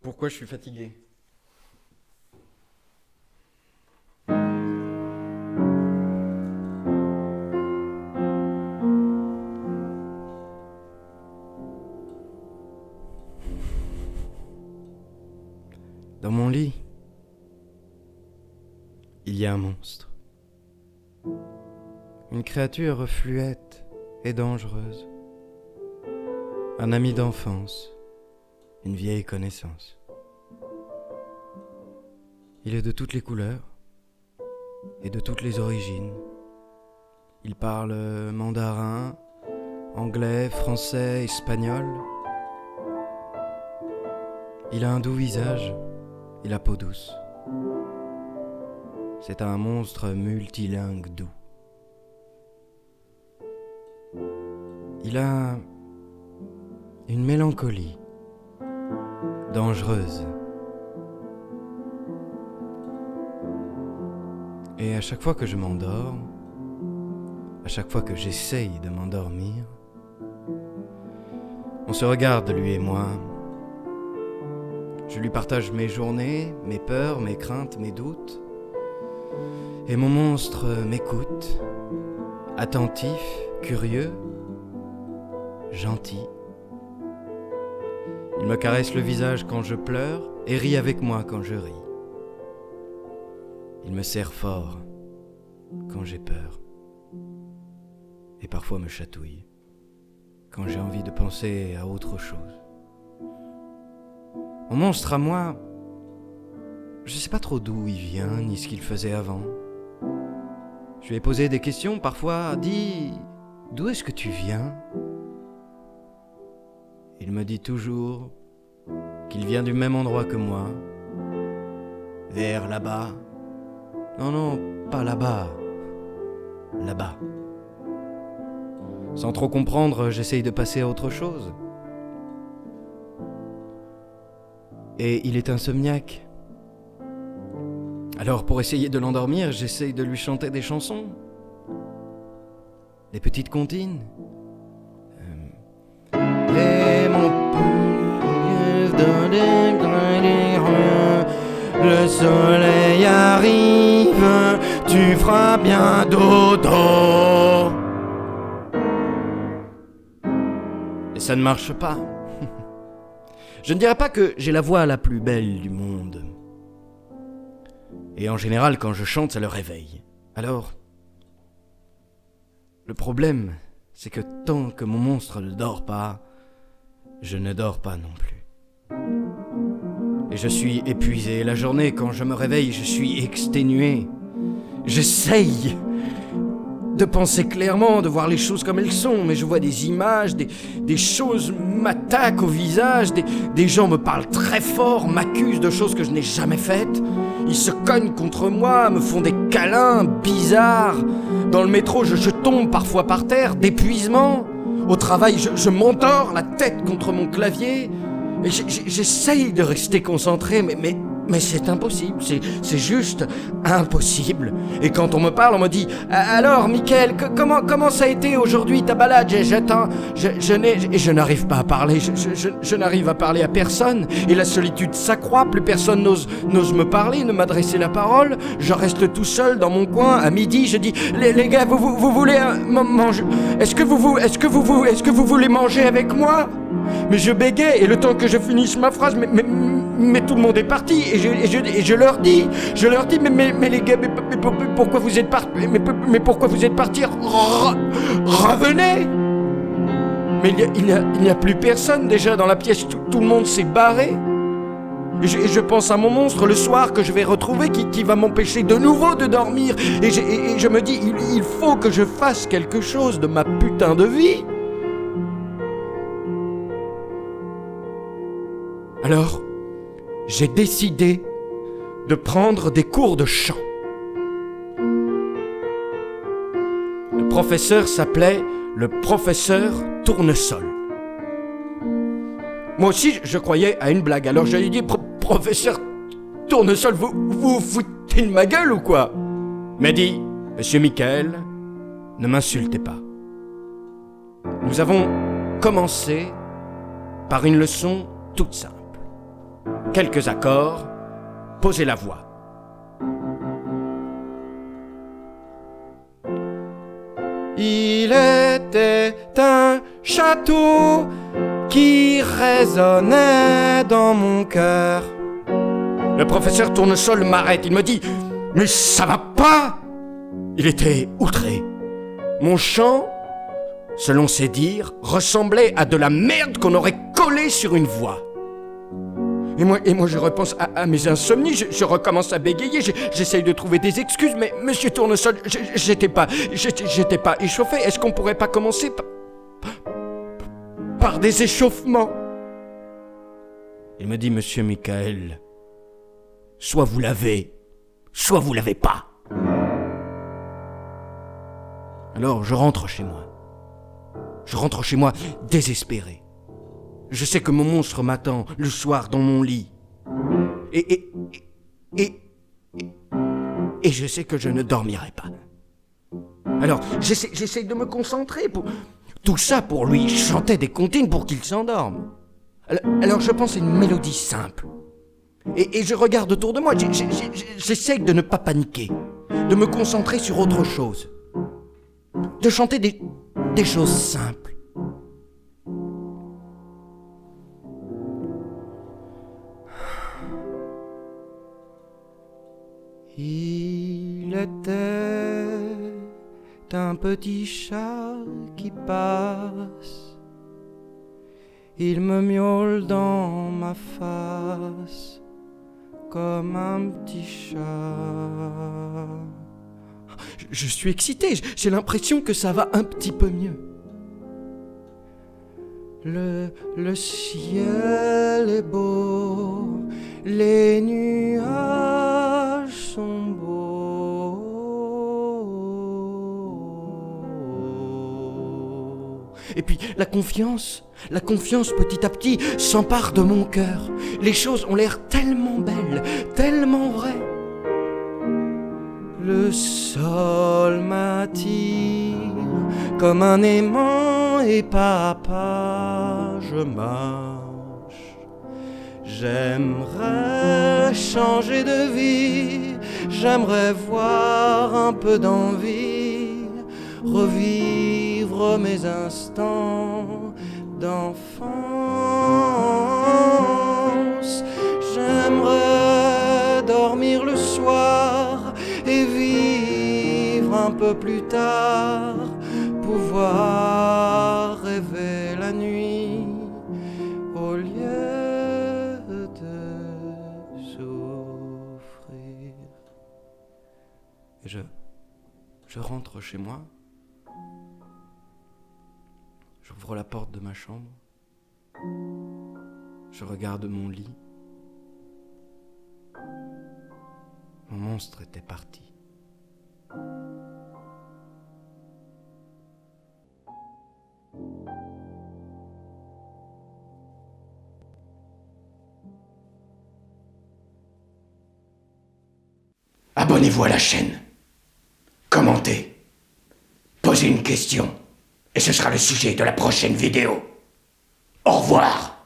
Pourquoi je suis fatigué? Dans mon lit, il y a un monstre. Une créature fluette et dangereuse. Un ami d'enfance, une vieille connaissance. Il est de toutes les couleurs et de toutes les origines. Il parle mandarin, anglais, français, espagnol. Il a un doux visage et la peau douce. C'est un monstre multilingue doux. Il a une mélancolie dangereuse. Et à chaque fois que je m'endors, à chaque fois que j'essaye de m'endormir, on se regarde, lui et moi. Je lui partage mes journées, mes peurs, mes craintes, mes doutes. Et mon monstre m'écoute, attentif, curieux, gentil. Il me caresse le visage quand je pleure et rit avec moi quand je ris. Il me serre fort quand j'ai peur et parfois me chatouille quand j'ai envie de penser à autre chose. Mon monstre à moi, je sais pas trop d'où il vient ni ce qu'il faisait avant. Je lui ai posé des questions parfois. Dis, d'où est-ce que tu viens? Il me dit toujours qu'il vient du même endroit que moi, vers là-bas. Non, pas là-bas, là-bas. Sans trop comprendre, j'essaye de passer à autre chose. Et il est insomniaque. Alors pour essayer de l'endormir, j'essaye de lui chanter des chansons. Des petites comptines. Et mon le soleil arrive, tu feras bien dodo. Et ça ne marche pas. Je ne dirais pas que j'ai la voix la plus belle du monde. Et en général, quand je chante, ça le réveille. Alors, le problème, c'est que tant que mon monstre ne dort pas, je ne dors pas non plus. Et je suis épuisé. La journée, quand je me réveille, je suis exténué. J'essaye de penser clairement, de voir les choses comme elles sont, mais je vois des images, des choses m'attaquent au visage, des gens me parlent très fort, m'accusent de choses que je n'ai jamais faites. Ils se cognent contre moi, me font des câlins bizarres. Dans le métro, je tombe parfois par terre, d'épuisement. Au travail, je m'endors la tête contre mon clavier. Et j'essaye de rester concentré, mais c'est impossible, c'est juste impossible. Et quand on me parle, on me dit « Alors, Mickaël, comment ça a été aujourd'hui ta balade ?» Je n'arrive pas à parler, je n'arrive à parler à personne. Et la solitude s'accroît, plus personne n'ose me parler, ne m'adresser la parole. Je reste tout seul dans mon coin. À midi, je dis « Les gars, vous voulez manger? Est-ce que vous voulez manger avec moi ?» Mais je bégaye, et le temps que je finisse ma phrase, mais tout le monde est parti, et je leur dis, mais les gars, mais pourquoi vous êtes partis, mais pourquoi vous êtes partis? Revenez! Mais il n'y a plus personne déjà dans la pièce, tout le monde s'est barré. Et je pense à mon monstre le soir que je vais retrouver, qui va m'empêcher de nouveau de dormir, et je me dis, il faut que je fasse quelque chose de ma putain de vie. Alors, j'ai décidé de prendre des cours de chant. professeur s'appelait le professeur Tournesol. Moi aussi, je croyais à une blague. Alors je lui ai dit, professeur Tournesol, vous foutez de ma gueule ou quoi? Il m'a dit, monsieur Michael, ne m'insultez pas. Nous avons commencé par une leçon toute simple. Quelques accords, posez la voix. Il était un château qui résonnait dans mon cœur. Le professeur Tournesol m'arrête, il me dit « Mais ça va pas !» Il était outré. Mon chant, selon ses dires, ressemblait à de la merde qu'on aurait collée sur une voix. Et moi je repense à mes insomnies, je recommence à bégayer, j'essaye de trouver des excuses, mais monsieur Tournesol, j'étais pas échauffé. Est-ce qu'on pourrait pas commencer par des échauffements? Il me dit, monsieur Michael, soit vous l'avez pas. Alors je rentre chez moi. Je rentre chez moi désespéré. Je sais que mon monstre m'attend le soir dans mon lit. Et je sais que je ne dormirai pas. Alors, j'essaie de me concentrer pour... Tout ça pour lui chanter des comptines pour qu'il s'endorme. Alors je pense à une mélodie simple. Et je regarde autour de moi. J'essaie de ne pas paniquer. De me concentrer sur autre chose. De chanter des choses simples. Il était un petit chat qui passe. Il me miaule dans ma face comme un petit chat. Je suis excité, j'ai l'impression que ça va un petit peu mieux. Le ciel est beau, les nuages sont beaux. Et puis la confiance petit à petit s'empare de mon cœur. Les choses ont l'air tellement belles, tellement vraies. Le sol m'attire comme un aimant et pas à pas je marche. J'aimerais changer de vie, j'aimerais voir un peu d'envie, revivre mes instants d'enfance. J'aimerais dormir le soir et vivre un peu plus tard, pouvoir rêver la nuit au lieu de souffrir. Et je rentre chez moi, j'ouvre la porte de ma chambre, je regarde mon lit. Mon monstre était parti. Abonnez-vous à la chaîne, commentez, posez une question, et ce sera le sujet de la prochaine vidéo. Au revoir.